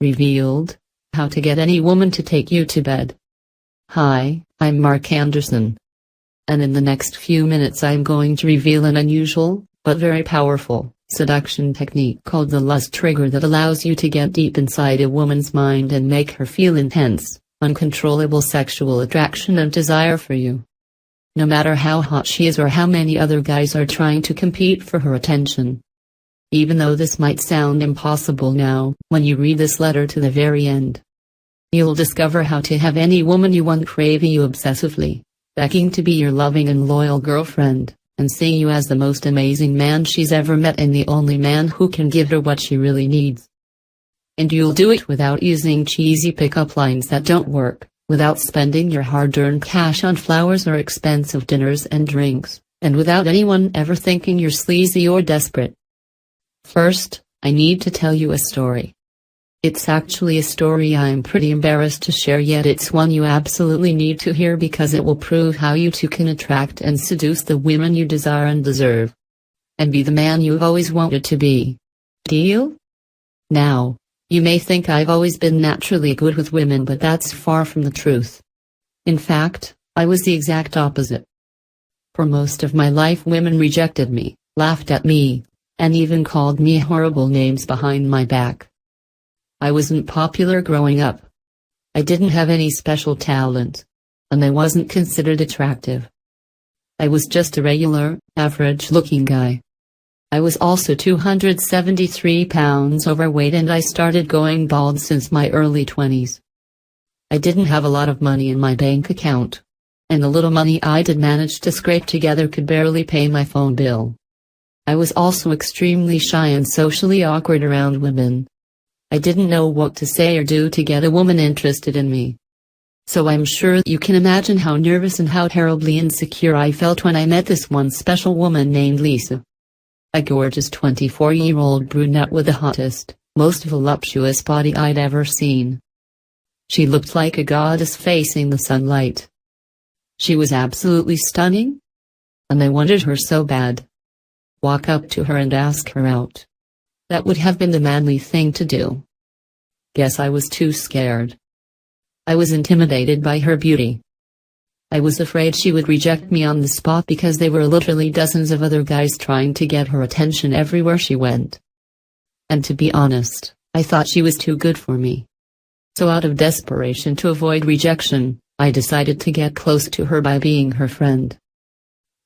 Revealed. How to get any woman to take you to bed. Hi, I'm Mark Anderson. And in the next few minutes I'm going to reveal an unusual, but very powerful, seduction technique called the lust trigger that allows you to get deep inside a woman's mind and make her feel intense, uncontrollable sexual attraction and desire for you. No matter how hot she is or how many other guys are trying to compete for her attention. Even though this might sound impossible now, when you read this letter to the very end, you'll discover how to have any woman you want craving you obsessively, begging to be your loving and loyal girlfriend, and seeing you as the most amazing man she's ever met and the only man who can give her what she really needs. And you'll do it without using cheesy pickup lines that don't work, without spending your hard-earned cash on flowers or expensive dinners and drinks, and without anyone ever thinking you're sleazy or desperate. First, I need to tell you a story. It's actually a story I'm pretty embarrassed to share, yet it's one you absolutely need to hear because it will prove how you two can attract and seduce the women you desire and deserve. And be the man you've always wanted to be. Deal? Now, you may think I've always been naturally good with women, but that's far from the truth. In fact, I was the exact opposite. For most of my life women rejected me, laughed at me, and even called me horrible names behind my back. I wasn't popular growing up. I didn't have any special talent. And I wasn't considered attractive. I was just a regular, average-looking guy. I was also 273 pounds overweight and I started going bald since my early 20s. I didn't have a lot of money in my bank account. And the little money I did manage to scrape together could barely pay my phone bill. I was also extremely shy and socially awkward around women. I didn't know what to say or do to get a woman interested in me. So I'm sure you can imagine how nervous and how terribly insecure I felt when I met this one special woman named Lisa. A gorgeous 24-year-old brunette with the hottest, most voluptuous body I'd ever seen. She looked like a goddess facing the sunlight. She was absolutely stunning. And I wanted her so bad. Walk up to her and ask her out. That would have been the manly thing to do. Guess I was too scared. I was intimidated by her beauty. I was afraid she would reject me on the spot because there were literally dozens of other guys trying to get her attention everywhere she went. And to be honest, I thought she was too good for me. So out of desperation to avoid rejection, I decided to get close to her by being her friend.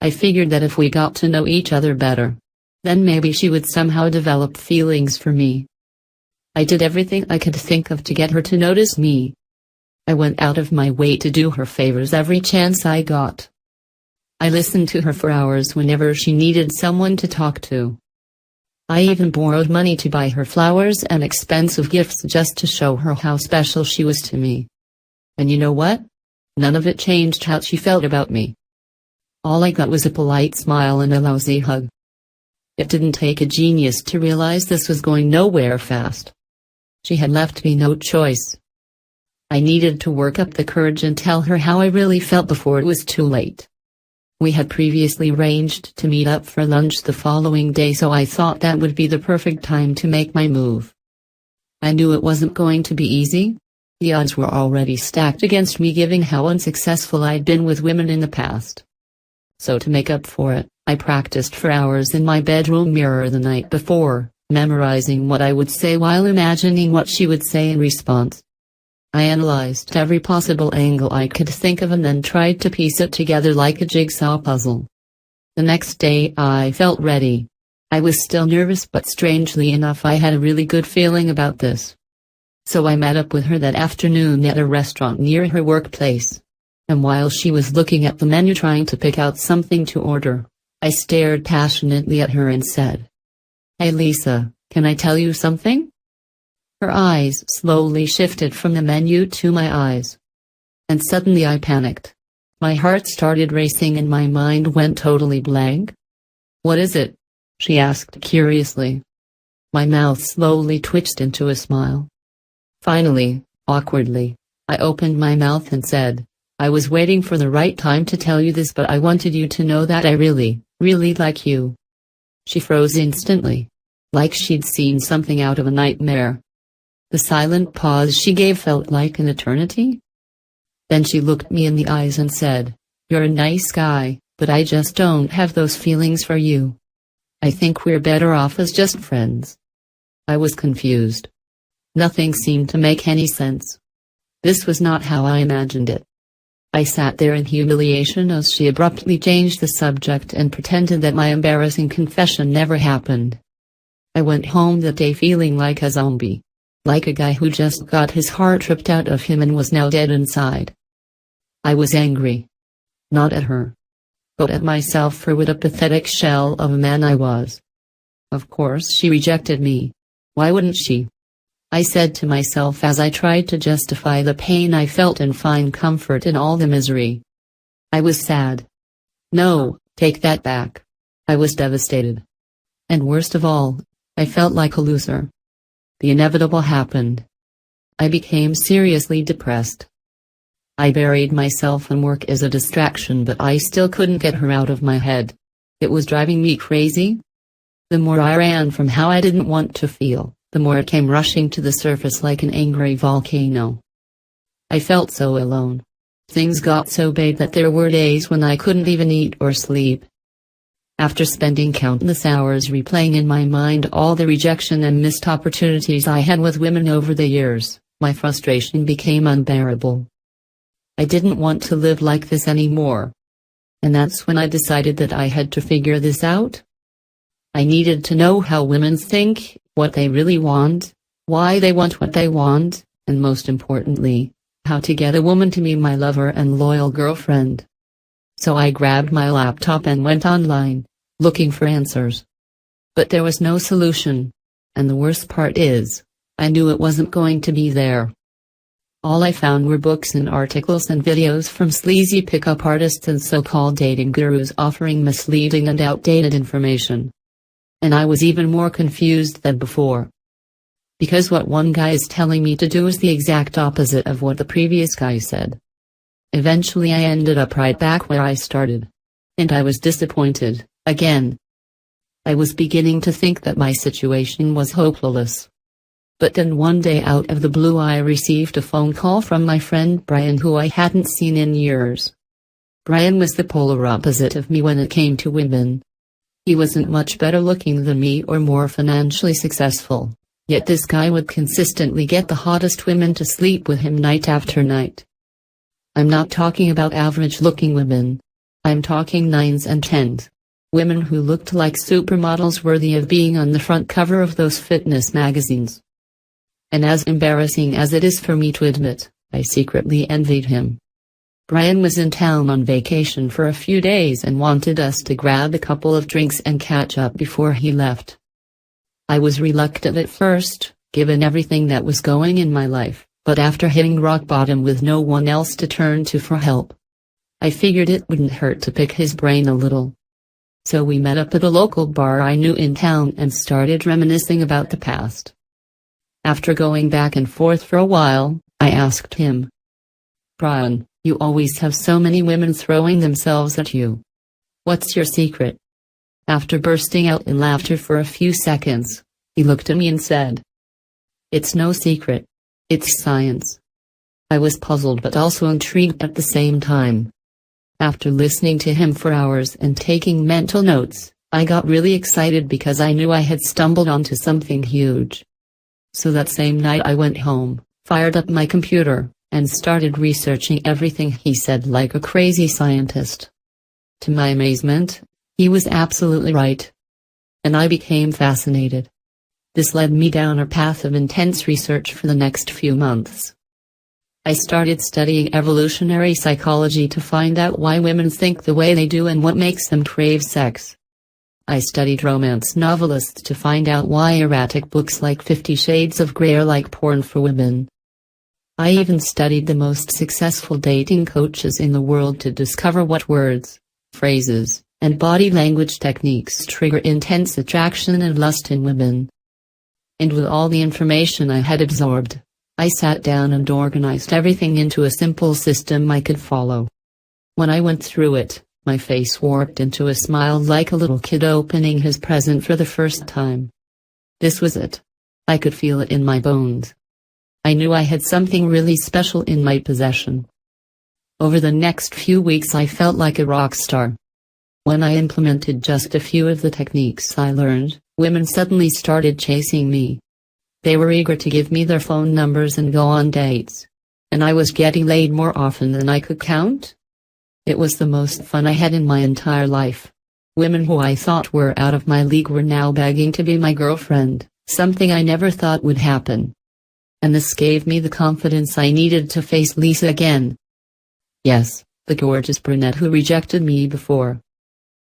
I figured that if we got to know each other better, then maybe she would somehow develop feelings for me. I did everything I could think of to get her to notice me. I went out of my way to do her favors every chance I got. I listened to her for hours whenever she needed someone to talk to. I even borrowed money to buy her flowers and expensive gifts just to show her how special she was to me. And you know what? None of it changed how she felt about me. All I got was a polite smile and a lousy hug. It didn't take a genius to realize this was going nowhere fast. She had left me no choice. I needed to work up the courage and tell her how I really felt before it was too late. We had previously arranged to meet up for lunch the following day, so I thought that would be the perfect time to make my move. I knew it wasn't going to be easy. The odds were already stacked against me given how unsuccessful I'd been with women in the past. So to make up for it, I practiced for hours in my bedroom mirror the night before, memorizing what I would say while imagining what she would say in response. I analyzed every possible angle I could think of and then tried to piece it together like a jigsaw puzzle. The next day I felt ready. I was still nervous, but strangely enough I had a really good feeling about this. So I met up with her that afternoon at a restaurant near her workplace. And while she was looking at the menu trying to pick out something to order, I stared passionately at her and said, "Hey Lisa, can I tell you something?" Her eyes slowly shifted from the menu to my eyes. And suddenly I panicked. My heart started racing and my mind went totally blank. "What is it?" she asked curiously. My mouth slowly twitched into a smile. Finally, awkwardly, I opened my mouth and said, "I was waiting for the right time to tell you this, but I wanted you to know that I really, really like you." She froze instantly, like she'd seen something out of a nightmare. The silent pause she gave felt like an eternity. Then she looked me in the eyes and said, "You're a nice guy, but I just don't have those feelings for you. I think we're better off as just friends." I was confused. Nothing seemed to make any sense. This was not how I imagined it. I sat there in humiliation as she abruptly changed the subject and pretended that my embarrassing confession never happened. I went home that day feeling like a zombie. Like a guy who just got his heart ripped out of him and was now dead inside. I was angry. Not at her, but at myself for what a pathetic shell of a man I was. Of course she rejected me. Why wouldn't she? I said to myself as I tried to justify the pain I felt and find comfort in all the misery. I was sad. No, take that back. I was devastated. And worst of all, I felt like a loser. The inevitable happened. I became seriously depressed. I buried myself in work as a distraction, but I still couldn't get her out of my head. It was driving me crazy. The more I ran from how I didn't want to feel, the more it came rushing to the surface like an angry volcano. I felt so alone. Things got so bad that there were days when I couldn't even eat or sleep. After spending countless hours replaying in my mind all the rejection and missed opportunities I had with women over the years, my frustration became unbearable. I didn't want to live like this anymore. And that's when I decided that I had to figure this out. I needed to know how women think, what they really want, why they want what they want, and most importantly, how to get a woman to be my lover and loyal girlfriend. So I grabbed my laptop and went online, looking for answers. But there was no solution. And the worst part is, I knew it wasn't going to be there. All I found were books and articles and videos from sleazy pickup artists and so-called dating gurus offering misleading and outdated information. And I was even more confused than before. Because what one guy is telling me to do is the exact opposite of what the previous guy said. Eventually I ended up right back where I started. And I was disappointed, again. I was beginning to think that my situation was hopeless. But then one day out of the blue I received a phone call from my friend Brian, who I hadn't seen in years. Brian was the polar opposite of me when it came to women. He wasn't much better looking than me or more financially successful, yet this guy would consistently get the hottest women to sleep with him night after night. I'm not talking about average-looking women. I'm talking 9s and 10s. Women who looked like supermodels worthy of being on the front cover of those fitness magazines. And as embarrassing as it is for me to admit, I secretly envied him. Brian was in town on vacation for a few days and wanted us to grab a couple of drinks and catch up before he left. I was reluctant at first, given everything that was going in my life. But after hitting rock bottom with no one else to turn to for help, I figured it wouldn't hurt to pick his brain a little. So we met up at a local bar I knew in town and started reminiscing about the past. After going back and forth for a while, I asked him, "Brian, you always have so many women throwing themselves at you. What's your secret?" After bursting out in laughter for a few seconds, he looked at me and said, "It's no secret. It's science." I was puzzled but also intrigued at the same time. After listening to him for hours and taking mental notes, I got really excited because I knew I had stumbled onto something huge. So that same night I went home, fired up my computer, and started researching everything he said like a crazy scientist. To my amazement, he was absolutely right. And I became fascinated. This led me down a path of intense research for the next few months. I started studying evolutionary psychology to find out why women think the way they do and what makes them crave sex. I studied romance novelists to find out why erratic books like 50 Shades of Grey are like porn for women. I even studied the most successful dating coaches in the world to discover what words, phrases, and body language techniques trigger intense attraction and lust in women. And with all the information I had absorbed, I sat down and organized everything into a simple system I could follow. When I went through it, my face warped into a smile like a little kid opening his present for the first time. This was it. I could feel it in my bones. I knew I had something really special in my possession. Over the next few weeks I felt like a rock star. When I implemented just a few of the techniques I learned, women suddenly started chasing me. They were eager to give me their phone numbers and go on dates. And I was getting laid more often than I could count. It was the most fun I had in my entire life. Women who I thought were out of my league were now begging to be my girlfriend, something I never thought would happen. And this gave me the confidence I needed to face Lisa again. Yes, the gorgeous brunette who rejected me before.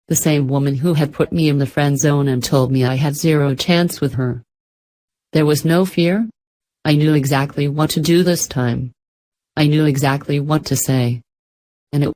The same woman who had put me in the friend zone and told me I had zero chance with her. There was no fear. I knew exactly what to do this time. I knew exactly what to say.